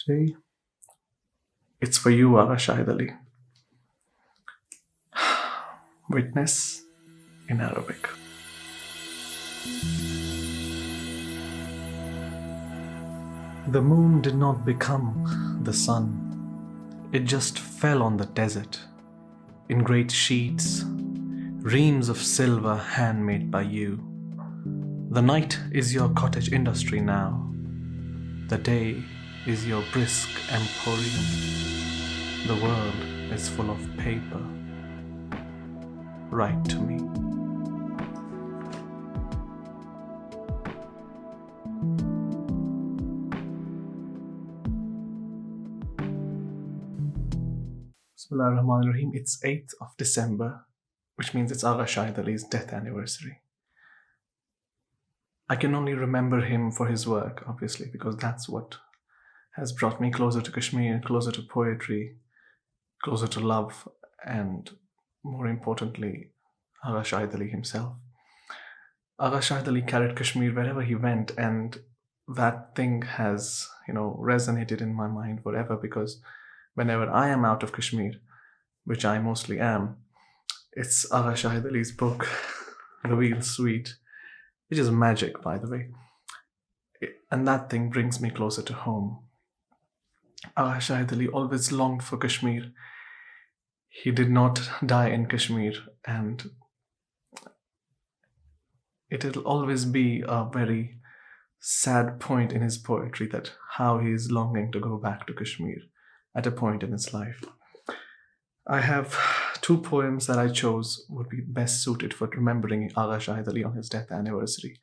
today. It's for you, Agha Shahid Ali. Witness in Arabic. The moon did not become the sun. It just fell on the desert in great sheets, reams of silver handmade by you. The night is your cottage industry now. The day is your brisk emporium. The world is full of paper. Write to me. Bismillahirrahmanirrahim. It's 8th of December, which means it's Agha Shahid Ali's death anniversary. I can only remember him for his work, obviously, because that's what has brought me closer to Kashmir, closer to poetry, closer to love, and more importantly, Agha Shahid Ali himself. Agha Shahid Ali carried Kashmir wherever he went, and that thing has, resonated in my mind forever, because whenever I am out of Kashmir, which I mostly am, it's Agha Shahid Ali's book, The Wheel Suite, which is magic, by the way. And that thing brings me closer to home. Agha Shahid Ali always longed for Kashmir. He did not die in Kashmir, and it'll always be a very sad point in his poetry that how he is longing to go back to Kashmir at a point in his life. I have two poems that I chose would be best suited for remembering Agha Shahid Ali on his death anniversary.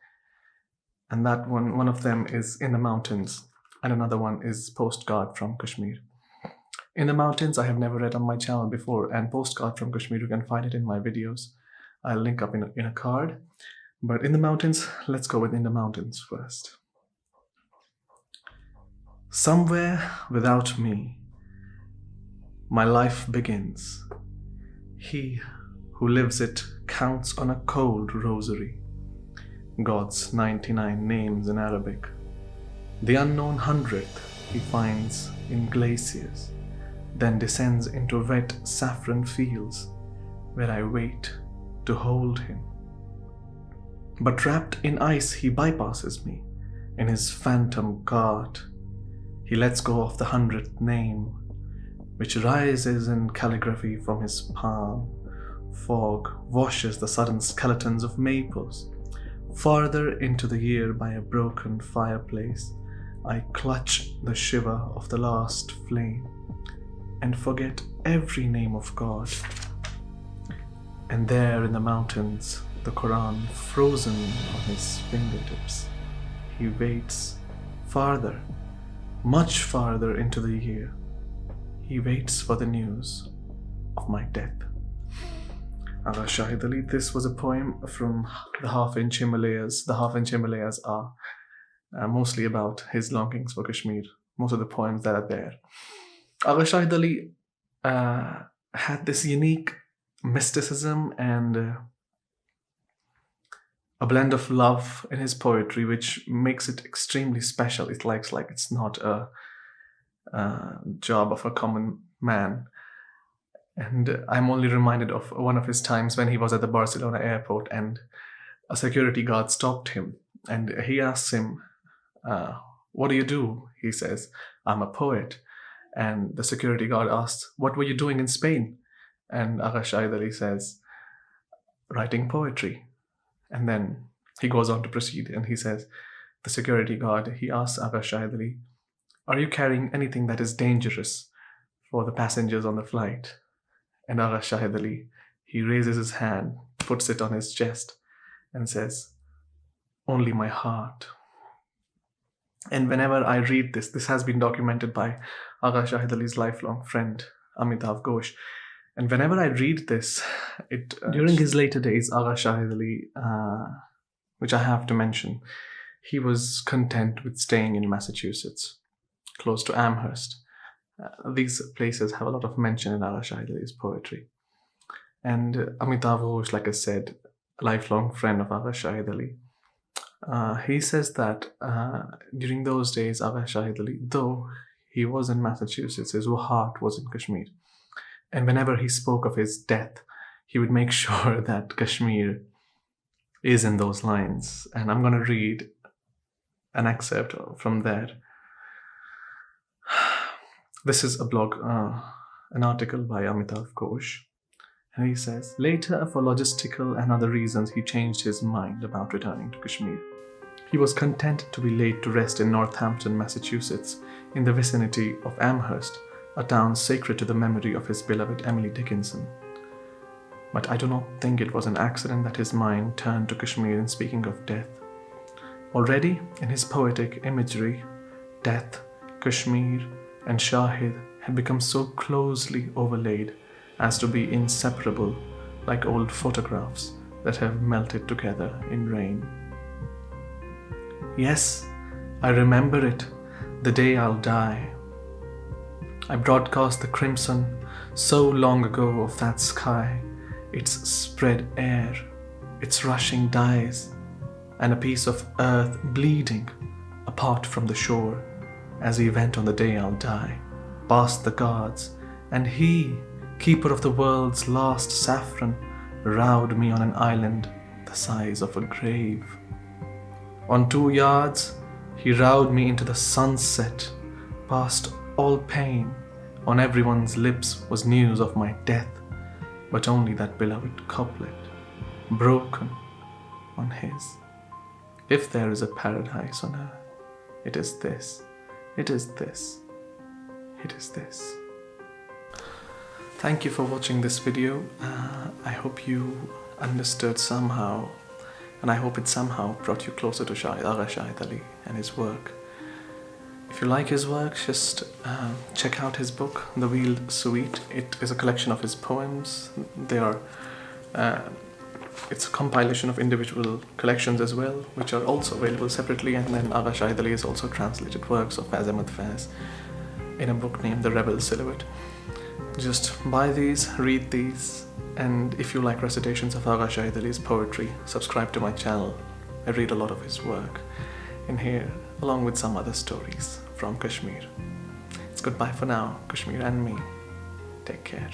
And that one of them is In the Mountains, and another one is Postcard from Kashmir. In the Mountains, I have never read on my channel before, and Postcard from Kashmir, you can find it in my videos. I'll link up in a card. But In the Mountains, let's go with In the Mountains first. Somewhere without me, my life begins. He who lives it counts on a cold rosary, God's 99 names in Arabic. The unknown 100th he finds in glaciers, then descends into wet saffron fields where I wait to hold him. But wrapped in ice he bypasses me in his phantom cart. He lets go of the 100th name, which rises in calligraphy from his palm. Fog washes the sudden skeletons of maples. Farther into the year by a broken fireplace, I clutch the shiver of the last flame and forget every name of God. And there in the mountains, the Quran frozen on his fingertips, he waits farther, much farther into the year. He waits for the news of my death. Agha Shahid Ali, this was a poem from the half-inch Himalayas. The half-inch Himalayas are mostly about his longings for Kashmir, most of the poems that are there. Agha Shahid Ali had this unique mysticism and a blend of love in his poetry, which makes it extremely special. It's not a job of a common man. And I'm only reminded of one of his times when he was at the Barcelona airport and a security guard stopped him and he asks him, what do you do? He says, I'm a poet. And the security guard asks, what were you doing in Spain? And Agha Shahid Ali says, writing poetry. And then he goes on to proceed and he says, the security guard, he asks Agha Shahid Ali, are you carrying anything that is dangerous for the passengers on the flight? And Agha Shahid Ali, he raises his hand, puts it on his chest and says, only my heart. And whenever I read this has been documented by Agha Shahid Ali's lifelong friend, Amitav Ghosh. And whenever I read this, during his later days, Agha Shahid Ali, which I have to mention, he was content with staying in Massachusetts, close to Amherst. These places have a lot of mention in Agha Shahid Ali's poetry. And Amitav Ghosh, like I said, a lifelong friend of Agha Shahid Ali, he says that during those days, Agha Shahid Ali, though He was in Massachusetts. His heart was in Kashmir. And whenever he spoke of his death, he would make sure that Kashmir is in those lines. And I'm going to read an excerpt from there. This is a blog, an article by Amitav Ghosh. And he says, later, for logistical and other reasons, he changed his mind about returning to Kashmir. He was content to be laid to rest in Northampton, Massachusetts, in the vicinity of Amherst, a town sacred to the memory of his beloved Emily Dickinson. But I do not think it was an accident that his mind turned to Kashmir in speaking of death. Already, in his poetic imagery, death, Kashmir, and Shahid had become so closely overlaid as to be inseparable, like old photographs that have melted together in rain. Yes, I remember it, the day I'll die. I broadcast the crimson so long ago of that sky, its spread air, its rushing dyes, and a piece of earth bleeding apart from the shore as he went on the day I'll die, past the guards, and he, keeper of the world's last saffron, rowed me on an island the size of a grave. On 2 yards, he rowed me into the sunset, past all pain. On everyone's lips was news of my death, but only that beloved couplet, broken on his. If there is a paradise on earth, it is this, it is this, it is this. Thank you for watching this video. I hope you understood somehow, and I hope it somehow brought you closer to Agha Shahid Ali and his work. If you like his work, just check out his book, The Wheeled Suite. It is a collection of his poems. It's a compilation of individual collections as well, which are also available separately. And then Agha Shahid Ali has also translated works of Ahmad Faz in a book named The Rebel Silhouette. Just buy these, read these, and if you like recitations of Agha Shahid Ali's poetry, subscribe to my channel. I read a lot of his work in here, along with some other stories from Kashmir. It's goodbye for now, Kashmir and me. Take care.